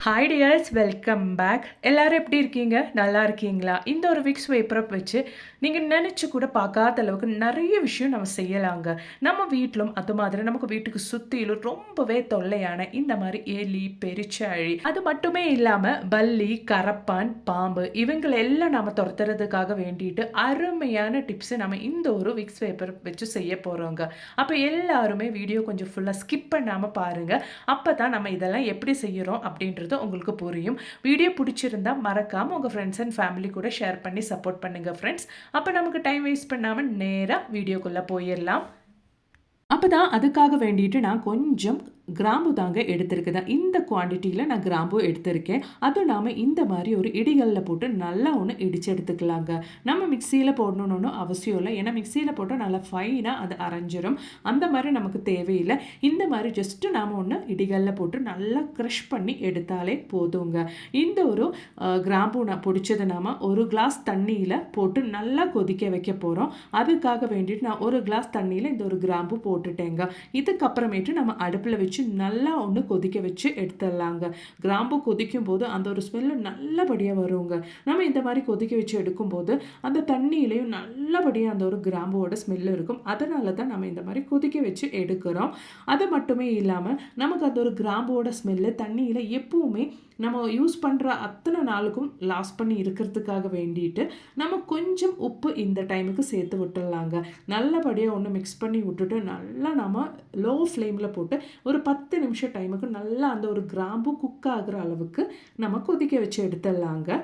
Hi tears, welcome back. எல்லாரும் எப்படி இருக்கீங்க? நல்லா இருக்கீங்களா? இந்த ஒரு விக்ஸ் வேப்பரப் வச்சு நீங்கள் நினச்சி கூட பார்க்காத அளவுக்கு நிறைய விஷயம் நம்ம செய்யலாங்க. நம்ம வீட்டிலும் அது மாதிரி நமக்கு வீட்டுக்கு சுற்றிலும் ரொம்பவே தொல்லையான இந்த மாதிரி எலி, பெருச்சாழி, அது மட்டுமே இல்லாமல் பல்லி, கரப்பான், பாம்பு இவங்களெல்லாம் நம்ம துரத்துறதுக்காக வேண்டிட்டு அருமையான டிப்ஸை நம்ம இந்த ஒரு விக்ஸ் வேப்பரப் வச்சு செய்ய போகிறோங்க. அப்போ எல்லாருமே வீடியோ கொஞ்சம் ஃபுல்லாக ஸ்கிப் பண்ணாமல் பாருங்கள். அப்போ தான் நம்ம இதெல்லாம் எப்படி செய்கிறோம் அப்படின்றது உங்களுக்கு புரியும். வீடியோ பிடிச்சிருந்தா மறக்காம உங்க ஃப்ரெண்ட்ஸ் அண்ட் ஃபேமிலி கூட ஷேர் பண்ணி சப்போர்ட் பண்ணுங்க ஃப்ரெண்ட்ஸ். அப்ப நமக்கு டைம் வேஸ்ட் பண்ணாம நேரா வீடியோக்குள்ள போயிடலாம். அப்பதான் அதுக்காக வேண்டிட்டு நான் கொஞ்சம் கிராம்பு தாங்க எடுத்திருக்குதா. இந்த குவான்டிட்டியில் நான் கிராம்பு எடுத்திருக்கேன். அதுவும் இல்லாமல் இந்த மாதிரி ஒரு இடிகளில் போட்டு நல்லா ஒன்று இடித்து எடுத்துக்கலாங்க. நம்ம மிக்சியில் போடணுன்னு அவசியம் இல்லை. ஏன்னா மிக்சியில் போட்டால் நல்லா ஃபைனாக அது அரைஞ்சிரும். அந்த மாதிரி நமக்கு தேவையில்லை. இந்த மாதிரி ஜஸ்ட்டு நாம் ஒன்று இடிகளில் போட்டு நல்லா க்ரஷ் பண்ணி எடுத்தாலே போதுங்க. இந்த ஒரு கிராம்பு நான் பிடிச்சது நாம் ஒரு கிளாஸ் தண்ணியில் போட்டு நல்லா கொதிக்க வைக்க போகிறோம். அதுக்காக வேண்டிட்டு நான் ஒரு கிளாஸ் தண்ணியில் இந்த ஒரு கிராம்பு போட்டுட்டேங்க. இதுக்கப்புறமேட்டு நம்ம அடுப்பில் வச்சு நல்லா ஒன்று கொதிக்க வச்சு எடுத்துடலாங்க. கிராம்பு கொதிக்கும் போது அந்த ஒரு ஸ்மெல்லு நல்லபடியாக வருங்க. நம்ம இந்த மாதிரி கொதிக்க வச்சு எடுக்கும்போது அந்த தண்ணியிலையும் நல்லபடியாக அந்த ஒரு கிராம்போட ஸ்மெல்லு இருக்கும். அதனால தான் நம்ம இந்த மாதிரி கொதிக்க வச்சு எடுக்கிறோம். அது மட்டுமே இல்லாமல் நமக்கு அந்த ஒரு கிராம்போட ஸ்மெல்லு தண்ணியில் எப்பவுமே நம்ம யூஸ் பண்ணுற அத்தனை நாளுக்கும் லாஸ் பண்ணி இருக்கிறதுக்காக வேண்டிட்டு நம்ம கொஞ்சம் உப்பு இந்த டைமுக்கு சேர்த்து விட்டுடலாங்க. நல்லபடியாக ஒன்று மிக்ஸ் பண்ணி விட்டுட்டு நல்லா நம்ம லோ ஃப்ளேமில் போட்டு ஒரு 10 நிமிஷம் டைமுக்கு நல்லா அந்த ஒரு கிராம்பு குக் ஆகிற அளவுக்கு நம்ம கொதிக்க வச்சு எடுத்துடலாங்க.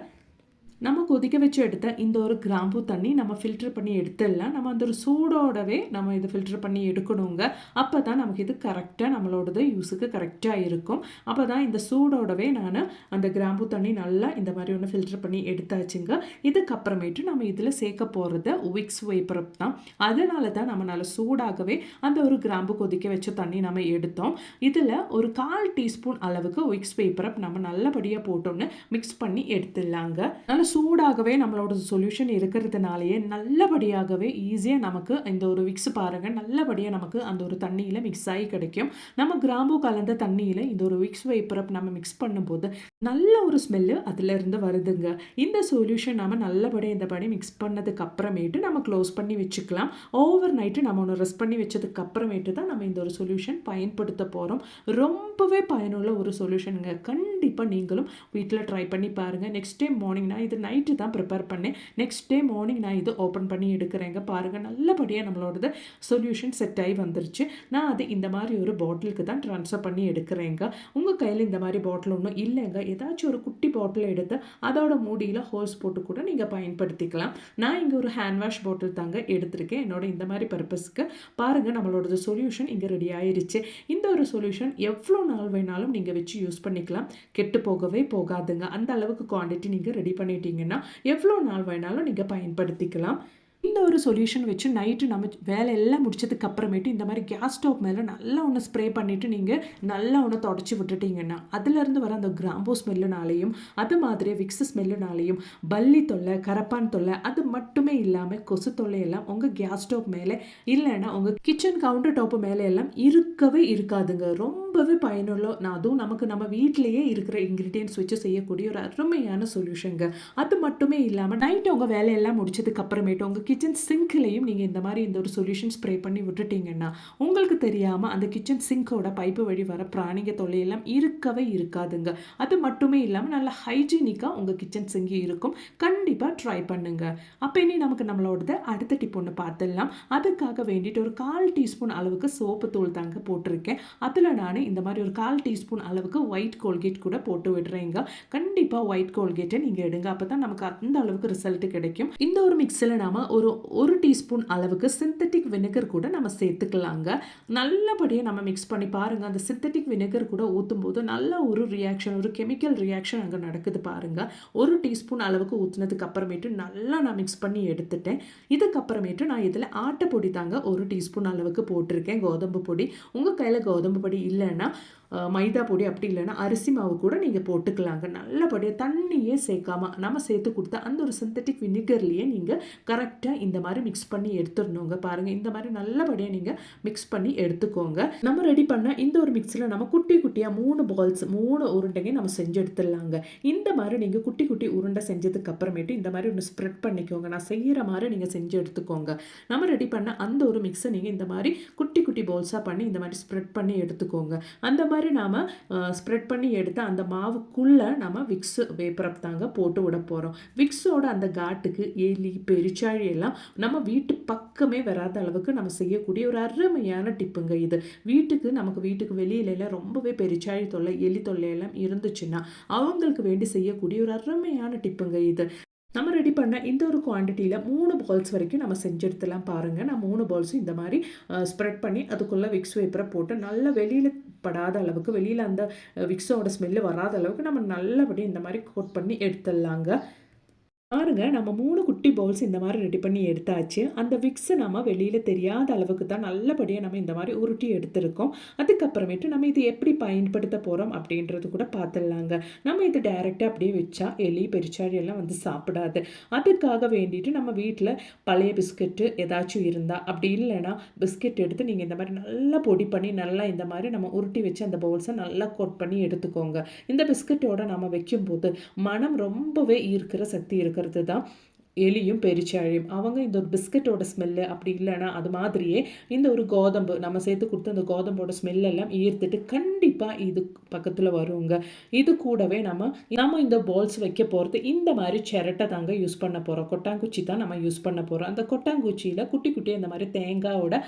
நம்ம கொதிக்க வச்சு எடுத்த இந்த ஒரு கிராம்பு தண்ணி நம்ம ஃபில்டர் பண்ணி எடுத்துடலாம். நம்ம அந்த ஒரு சூடோடவே நம்ம இதை ஃபில்டர் பண்ணி எடுக்கணுங்க. அப்போ தான் நமக்கு இது கரெக்டாக நம்மளோடது யூஸுக்கு கரெக்டாக இருக்கும். அப்போ தான் இந்த சூடோடவே நான் அந்த கிராம்பு தண்ணி நல்லா இந்த மாதிரி ஒன்று ஃபில்டர் பண்ணி எடுத்தாச்சுங்க. இதுக்கப்புறமேட்டு நம்ம இதில் சேர்க்க போகிறது விக்ஸ் வேப்பரப் தான். அதனால தான் நம்ம நல்லா சூடாகவே அந்த ஒரு கிராம்பு கொதிக்க வச்ச தண்ணி நம்ம எடுத்தோம். இதில் ஒரு 1/4 டீஸ்பூன் அளவுக்கு விக்ஸ் வேப்பரப் நம்ம நல்லபடியாக போட்டோன்னு மிக்ஸ் பண்ணி எடுத்துடலாங்க. நல்லா சூடாகவே நம்மளோட சொல்யூஷன் இருக்கிறதுனாலேயே நல்லபடியாகவே ஈஸியாக நமக்கு இந்த ஒரு விக்ஸ் பாருங்கள் நல்லபடியாக நமக்கு அந்த ஒரு தண்ணியில் மிக்ஸ் ஆகி கிடைக்கும். நம்ம கிராம்பு கலந்த தண்ணியில் இந்த ஒரு விக்ஸ் வேப்பரப் நம்ம மிக்ஸ் பண்ணும்போது நல்ல ஒரு ஸ்மெல்லு அதிலிருந்து வருதுங்க. இந்த சொல்யூஷன் நம்ம நல்லபடியாக இந்த படி மிக்ஸ் பண்ணதுக்கு அப்புறமேட்டு நம்ம க்ளோஸ் பண்ணி வச்சுக்கலாம். ஓவர் நைட்டு நம்ம ஒன்று ரெஸ்ட் பண்ணி வச்சதுக்கு அப்புறமேட்டு தான் நம்ம இந்த ஒரு சொல்யூஷன் பயன்படுத்த போகிறோம். ரொம்பவே பயனுள்ள ஒரு சொல்யூஷனுங்க. கண்டிப்பாக நீங்களும் வீட்டில் ட்ரை பண்ணி பாருங்கள். நெக்ஸ்ட் டே மார்னிங் நான் இது நைட்டு தான் ப்ரிப்பேர் பண்ணேன். நெக்ஸ்ட் டே மார்னிங் நான் இது ஓப்பன் பண்ணி எடுக்கிறேங்க. பாருங்கள் நல்லபடியாக நம்மளோடது சொல்யூஷன் செட் ஆகி வந்துருச்சு. நான் அது இந்த மாதிரி ஒரு பாட்டிலுக்கு தான் ட்ரான்ஸ்ஃபர் பண்ணி எடுக்கிறேங்க. உங்கள் கையில் இந்த மாதிரி பாட்டில் ஒன்றும் இல்லைங்க, ஏதாச்சும் ஒரு குட்டி பாட்டில் எடுத்து அதோட மூடியில் ஹோல்ஸ் போட்டு கூட நீங்கள் பயன்படுத்திக்கலாம். நான் இங்கே ஒரு ஹேண்ட் வாஷ் பாட்டில் தாங்க எடுத்திருக்கேன் என்னோட இந்த மாதிரி பர்பஸ்க்கு. பாருங்கள் நம்மளோட சொல்யூஷன் இங்கே ரெடி ஆயிருச்சு. இந்த ஒரு சொல்யூஷன் எவ்வளோ நாள் வேணாலும் நீங்கள் வச்சு யூஸ் பண்ணிக்கலாம். கெட்டு போகவே போகாதுங்க. அந்த அளவுக்கு குவான்டிட்டி நீங்கள் ரெடி பண்ணிட்டீங்கன்னா எவ்வளோ நாள் வேணாலும் நீங்கள் பயன்படுத்திக்கலாம். இந்த ஒரு சொல்யூஷன் வச்சு நைட்டு நம்ம வேலை எல்லாம் முடிச்சதுக்கு அப்புறமேட்டு இந்த மாதிரி கேஸ் ஸ்டவ் மேலே நல்லா ஒன்று ஸ்ப்ரே பண்ணிவிட்டு நீங்கள் நல்லா ஒன்று தொடச்சி விட்டுட்டிங்கன்னா அதுலேருந்து வர அந்த கிராம்போ ஸ்மெல்லுனாலையும் அது மாதிரி விக்ஸ் ஸ்மெல்லுனாலையும் பல்லி தொல்லை, கரப்பான் தொல்லை, அது மட்டுமே இல்லாமல் கொசு தொல்லையெல்லாம் உங்கள் கேஸ் ஸ்டவ் மேலே இல்லைன்னா உங்கள் கிச்சன் கவுண்டர் டாப்பு மேலே எல்லாம் இருக்கவே இருக்காதுங்க. ரொம்பவே பயனுள்ள, அதுவும் நமக்கு நம்ம வீட்டிலேயே இருக்கிற இன்க்ரீடியன்ஸ் வச்சு செய்யக்கூடிய ஒரு அருமையான சொல்யூஷனுங்க. அது மட்டுமே இல்லாமல் நைட்டு உங்கள் வேலையெல்லாம் முடிச்சதுக்கு அப்புறமேட்டு உங்கள் கிச்சன் சிங்க்லேயும் நீங்கள் இந்த மாதிரி இந்த ஒரு சொல்யூஷன் ஸ்ப்ரே பண்ணி விட்டுட்டிங்கன்னா உங்களுக்கு தெரியாமல் அந்த கிச்சன் சிங்கோட பைப்பு வழி வர பிராணிக தொல்லையெல்லாம் இருக்கவே இருக்காதுங்க. அது மட்டுமே இல்லாமல் நல்லா ஹைஜீனிக்காக உங்கள் கிச்சன் சிங்கி இருக்கும். கண்டிப்பாக ட்ரை பண்ணுங்க. அப்போ இனி நமக்கு நம்மளோட அடுத்த டிப் ஒன்று பார்த்துடலாம். அதுக்காக வேண்டிட்டு ஒரு 1/4 டீஸ்பூன் அளவுக்கு சோப்பு தூள் தாங்க போட்டிருக்கேன். அதில் நான் இந்த மாதிரி ஒரு 1/4 டீஸ்பூன் அளவுக்கு ஒயிட் கோல்கேட் கூட போட்டு விடுறேங்க. கண்டிப்பாக ஒயிட் கோல்கேட்டை நீங்கள் எடுங்க. அப்போ தான் நமக்கு அந்த அளவுக்கு ரிசல்ட் கிடைக்கும். இந்த ஒரு மிக்ஸில் நாம் ஒரு டீஸ்பூன் அளவுக்கு சிந்தட்டிக் வினெகர் கூட நம்ம சேர்த்துக்கலாங்க. நல்லபடியாக நம்ம மிக்ஸ் பண்ணி பாருங்கள். அந்த சிந்தட்டிக் வினெகர் கூட ஊற்றும் போது நல்ல ஒரு ரியாக்ஷன், ஒரு கெமிக்கல் ரியாக்ஷன் அங்கே நடக்குது பாருங்கள். ஒரு டீஸ்பூன் அளவுக்கு ஊற்றுனதுக்கு அப்புறமேட்டு நல்லா நான் மிக்ஸ் பண்ணி எடுத்துட்டேன். இதுக்கப்புறமேட்டு நான் இதில் ஆட்டை பொடி தாங்க ஒரு டீஸ்பூன் அளவுக்கு போட்டிருக்கேன், கோதம்பு பொடி. உங்கள் கையில் கோதம்பு பொடி இல்லைன்னா மைதா பொடி அப்படி இல்லைன்னா அரிசி மாவு கூட நீங்கள் போட்டுக்கலாங்க. நல்லபடியாக தண்ணியே சேர்க்காம நம்ம சேர்த்து கொடுத்தா அந்த ஒரு சிந்தட்டிக் வினிகர்லேயே நீங்கள் கரெக்டாக இந்த மாதிரி மிக்ஸ் பண்ணி எடுத்துடணுங்க. பாருங்கள், இந்த மாதிரி நல்லபடியாக நீங்கள் மிக்ஸ் பண்ணி எடுத்துக்கோங்க. நம்ம ரெடி பண்ண இந்த ஒரு மிக்ஸில் நம்ம குட்டி குட்டியாக 3 பால்ஸ் 3 உருண்டைங்க நம்ம செஞ்சு எடுத்துடலாங்க. இந்த மாதிரி நீங்கள் குட்டி குட்டி உருண்டை செஞ்சதுக்கு அப்புறமேட்டு இந்த மாதிரி ஒன்று ஸ்ப்ரெட் பண்ணிக்கோங்க. நான் செய்கிற மாதிரி நீங்கள் செஞ்சு எடுத்துக்கோங்க. நம்ம ரெடி பண்ண அந்த ஒரு மிக்ஸை நீங்கள் இந்த மாதிரி குட்டி குட்டி பால்ஸாக பண்ணி இந்த மாதிரி ஸ்ப்ரெட் பண்ணி எடுத்துக்கோங்க. அந்த மாதிரி நாம் ஸ்ப்ரெட் பண்ணி எடுத்து அந்த மாவுக்குள்ளே நம்ம விக்ஸ் வேப்பரப் தாங்க போட்டு விட போகிறோம். விக்ஸோட அந்த காட்டுக்கு எலி பெருச்சாழி எல்லாம் நம்ம வீட்டு பக்கமே வராத அளவுக்கு நம்ம செய்யக்கூடிய ஒரு அருமையான டிப்புங்க இது. நமக்கு வீட்டுக்கு வெளியில ரொம்பவே பெருச்சாழி தொல்லை எலி தொல்லை எல்லாம் இருந்துச்சுன்னா அவங்களுக்கு வேண்டி செய்யக்கூடிய ஒரு அருமையான டிப்புங்க இது. நம்ம ரெடி பண்ண இந்த ஒரு குவான்டிட்டியில் 3 பால்ஸ் வரைக்கும் நம்ம செஞ்செடுத்துலாம் பாருங்கள். நான் 3 பால்ஸும் இந்த மாதிரி ஸ்ப்ரெட் பண்ணி அதுக்குள்ளே விக்ஸ் வேப்பரை போட்டு நல்லா வெளியில் படாத அளவுக்கு, வெளியில் அந்த விக்ஸோட ஸ்மெல்லு வராத அளவுக்கு நம்ம நல்லபடியாக இந்த மாதிரி கோட் பண்ணி எடுத்துடலாங்க. பாருங்க, நம்ம 3 குட்டி பவுல்ஸ் இந்த மாதிரி ரெடி பண்ணி எடுத்தாச்சு. அந்த விக்ஸை நம்ம வெளியில் தெரியாத அளவுக்கு தான் நல்லபடியாக நம்ம இந்த மாதிரி உருட்டி எடுத்திருக்கோம். அதுக்கப்புறமேட்டு நம்ம இது எப்படி பயன்படுத்த போகிறோம் அப்படின்றது கூட பார்த்துடலாங்க. நம்ம இது டைரெக்டாக அப்படியே வச்சா எலி பெருச்சாழி எல்லாம் வந்து சாப்பிடாது. அதுக்காக வேண்டிட்டு நம்ம வீட்டில் பழைய பிஸ்கெட்டு ஏதாச்சும் இருந்தால், அப்படி இல்லைன்னா பிஸ்கெட் எடுத்து நீங்கள் இந்த மாதிரி நல்லா பொடி பண்ணி நல்லா இந்த மாதிரி நம்ம உருட்டி வச்சு அந்த பவுல்ஸை நல்லா கோட் பண்ணி எடுத்துக்கோங்க. இந்த பிஸ்கெட்டோட நம்ம வைக்கும்போது மனம் ரொம்பவே ஈர்க்கிற சக்தி இருக்கிறது தான் எலியும் பெருச்சாழியும். அவங்க இந்த ஒரு பிஸ்கட்டோட ஸ்மெல்லு அப்படி இல்லைன்னா அது மாதிரியே இந்த ஒரு கோதம்பு நம்ம சேர்த்து கொடுத்து அந்த கோதம்போட ஸ்மெல்லெல்லாம் ஈர்த்துட்டு கண்டிப்பாக இது பக்கத்தில் வருங்க. இது கூடவே நம்ம இந்த பால்ஸ் வைக்க போகிறது இந்த மாதிரி சிரட்டை தாங்க யூஸ் பண்ண போகிறோம். கொட்டாங்குச்சி தான் நம்ம யூஸ் பண்ண போகிறோம். அந்த கொட்டாங்குச்சியில் குட்டி குட்டி அந்த மாதிரி தேங்காயோட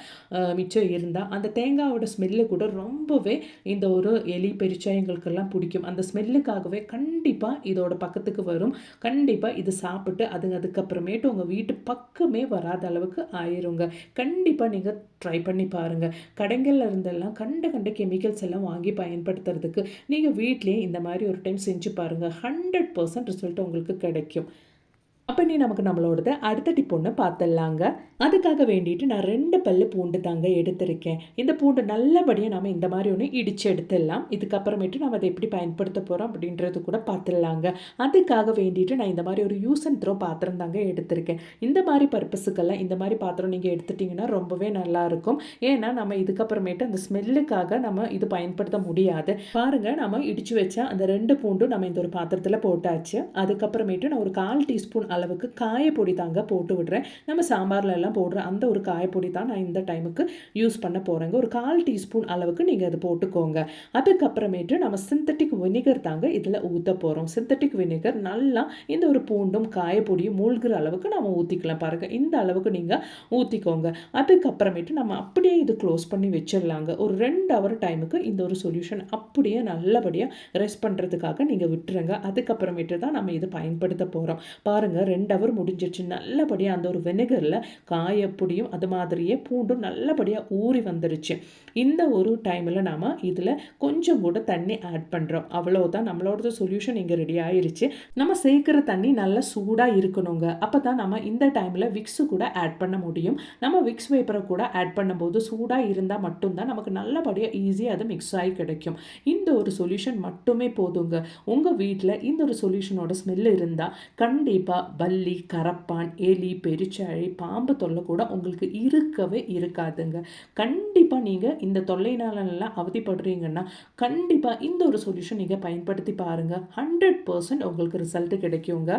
மிச்சம் இருந்தால் அந்த தேங்காயோட ஸ்மெல்லு கூட ரொம்பவே இந்த ஒரு எலி பெருச்சாயங்களுக்கெல்லாம் பிடிக்கும். அந்த ஸ்மெல்லுக்காகவே கண்டிப்பாக இதோட பக்கத்துக்கு வரும். கண்டிப்பாக இது சாப்பிட்டு அதுக்கப்புறமேட்டு உங்கள் வீட்டு பக்கமே வராத அளவுக்கு ஆயிருங்க. கண்டிப்பாக நீங்கள் ட்ரை பண்ணி பாருங்கள். கடைகளில் இருந்தெல்லாம் கண்ட கெமிக்கல்ஸ் எல்லாம் வாங்கி பயன்படுத்துறதுக்கு நீங்கள் வீட்லேயே இந்த மாதிரி ஒரு டைம் செஞ்சு பாருங்கள். 100% ரிசல்ட் உங்களுக்கு கிடைக்கும். அப்போ நமக்கு நம்மளோடது அடுத்த டிப் ஒன்று பார்த்துடலாங்க. அதுக்காக வேண்டிட்டு நான் 2 பல்லு பூண்டு தாங்க எடுத்திருக்கேன். இந்த பூண்டு நல்லபடியாக நம்ம இந்த மாதிரி ஒன்று இடித்து எடுத்துடலாம். இதுக்கப்புறமேட்டு நம்ம அதை எப்படி பயன்படுத்த போகிறோம் அப்படின்றது கூட பார்த்துடலாங்க. அதுக்காக வேண்டிட்டு நான் இந்த மாதிரி ஒரு யூஸ் அண்ட் த்ரோ பாத்திரம் தாங்க எடுத்திருக்கேன். இந்த மாதிரி பர்பஸுக்கெல்லாம் இந்த மாதிரி பாத்திரம் நீங்கள் எடுத்துட்டிங்கன்னா ரொம்பவே நல்லாயிருக்கும். ஏன்னா நம்ம இதுக்கப்புறமேட்டு அந்த ஸ்மெல்லுக்காக நம்ம இது பயன்படுத்த முடியாது. பாருங்கள், நம்ம இடித்து வச்சா அந்த 2 பூண்டும் நம்ம இந்த ஒரு பாத்திரத்தில் போட்டாச்சு. அதுக்கப்புறமேட்டு நான் ஒரு 1/4 டீஸ்பூன் அளவுக்கு காயப்பொடி தாங்க போட்டு விடுறேன். நம்ம சாம்பார்ல எல்லாம் போடுற அந்த ஒரு காயப்பொடி தான் நான் இந்த டைமுக்கு யூஸ் பண்ண போகிறேங்க. ஒரு 1/4 டீஸ்பூன் அளவுக்கு நீங்கள் அதை போட்டுக்கோங்க. அதுக்கப்புறமேட்டு நம்ம சிந்தட்டிக் வினிகர் தாங்க இதில் ஊற்ற போகிறோம். சிந்தட்டிக் வினிகர் நல்லா இந்த ஒரு பூண்டும் காயப்பொடியும் மூழ்கிற அளவுக்கு நம்ம ஊற்றிக்கலாம். பாருங்கள், இந்த அளவுக்கு நீங்கள் ஊற்றிக்கோங்க. அதுக்கப்புறமேட்டு நம்ம அப்படியே இது க்ளோஸ் பண்ணி வச்சிடலாங்க. ஒரு 2 ஹவர் டைமுக்கு இந்த ஒரு சொல்யூஷன் அப்படியே நல்லபடியாக ரெஸ்ட் பண்ணுறதுக்காக நீங்கள் விட்டுருங்க. அதுக்கப்புறமேட்டு தான் நம்ம இதை பயன்படுத்த போகிறோம். பாருங்கள், 2 ஹவர் முடிஞ்சிருச்சு. நல்லபடியாக அந்த ஒரு வினெகரில் காயப்பொடியும் அது மாதிரியே பூண்டும் நல்லபடியாக ஊறி வந்துருச்சு. இந்த ஒரு டைமில் நாம் இதில் கொஞ்சம் கூட தண்ணி ஆட் பண்ணுறோம். அவ்வளோதான், நம்மளோட சொல்யூஷன் இங்கே ரெடி ஆயிருச்சு. நம்ம சேர்க்குற தண்ணி நல்லா சூடாக இருக்கணுங்க. அப்போ தான் நம்ம இந்த டைமில் விக்ஸு கூட ஆட் பண்ண முடியும். நம்ம விக்ஸ் வேப்பரை கூட ஆட் பண்ணும்போது சூடாக இருந்தால் மட்டும்தான் நமக்கு நல்லபடியாக ஈஸியாக அது மிக்ஸ் ஆகி கிடைக்கும். இந்த ஒரு சொல்யூஷன் மட்டுமே போதுங்க. உங்கள் வீட்டில் இந்த ஒரு சொல்யூஷனோட ஸ்மெல் இருந்தால் கண்டிப்பாக பல்லி, கரப்பான், எலி, பெருச்சாழி, பாம்பு தொல்லை கூட உங்களுக்கு இருக்கவே இருக்காதுங்க. கண்டிப்பாக நீங்கள் இந்த தொல்லைனாலெல்லாம் அவதிப்படுறீங்கன்னா கண்டிப்பாக இந்த ஒரு சொல்யூஷன் நீங்கள் பயன்படுத்தி பாருங்கள். 100% உங்களுக்கு ரிசல்ட் கிடைக்குங்க.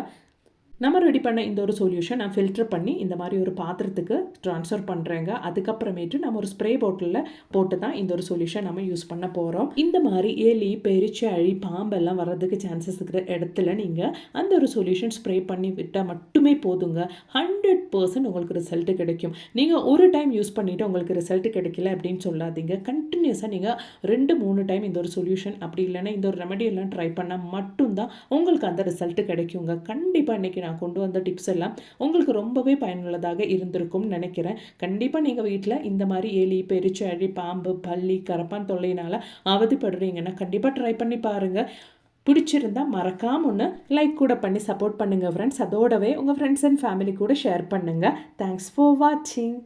நம்ம ரெடி பண்ண இந்த ஒரு சொல்யூஷன் நான் ஃபில்டர் பண்ணி இந்த மாதிரி ஒரு பாத்திரத்துக்கு ட்ரான்ஸ்ஃபர் பண்ணுறேங்க. அதுக்கப்புறமேட்டு நம்ம ஒரு ஸ்ப்ரே பாட்டிலில் போட்டு தான் இந்த ஒரு சொல்யூஷன் நம்ம யூஸ் பண்ண போகிறோம். இந்த மாதிரி எலி, பெருச்சாழி, பாம்பெல்லாம் வர்றதுக்கு சான்சஸ் இருக்கிற இடத்துல நீங்கள் அந்த ஒரு சொல்யூஷன் ஸ்ப்ரே பண்ணி விட்டால் மட்டுமே போதுங்க. 100% உங்களுக்கு ரிசல்ட் கிடைக்கும். நீங்கள் ஒரு டைம் யூஸ் பண்ணிவிட்டு உங்களுக்கு ரிசல்ட் கிடைக்கல அப்படின்னு சொல்லாதீங்க. கண்டினியூஸாக நீங்கள் 2-3 டைம் இந்த ஒரு சொல்யூஷன் அப்படி இல்லைன்னா இந்த ஒரு ரெமெடி எல்லாம் ட்ரை பண்ணால் மட்டும்தான் உங்களுக்கு அந்த ரிசல்ட் கிடைக்குங்க. கண்டிப்பாக இன்றைக்கி நான் கொண்டு வந்த டிப்ஸ் எல்லாம் உங்களுக்கு ரொம்பவே பயனுள்ளதாக இருந்திருக்கும்னு நினைக்கிறேன். கண்டிப்பாக நீங்கள் வீட்டில் இந்த மாதிரி எலி, பெருச்சாழி, பாம்பு, பல்லி, கரப்பான் தொல்லையினால் அவதிப்படுறீங்கன்னா கண்டிப்பாக ட்ரை பண்ணி பாருங்கள். பிடிச்சிருந்தா மறக்காம ஒன்று லைக் கூட பண்ணி சப்போர்ட் பண்ணுங்கள் ஃப்ரெண்ட்ஸ். அதோடவே உங்கள் ஃப்ரெண்ட்ஸ் அண்ட் ஃபேமிலி கூட ஷேர் பண்ணுங்கள். தேங்க்ஸ் ஃபார் வாட்சிங்.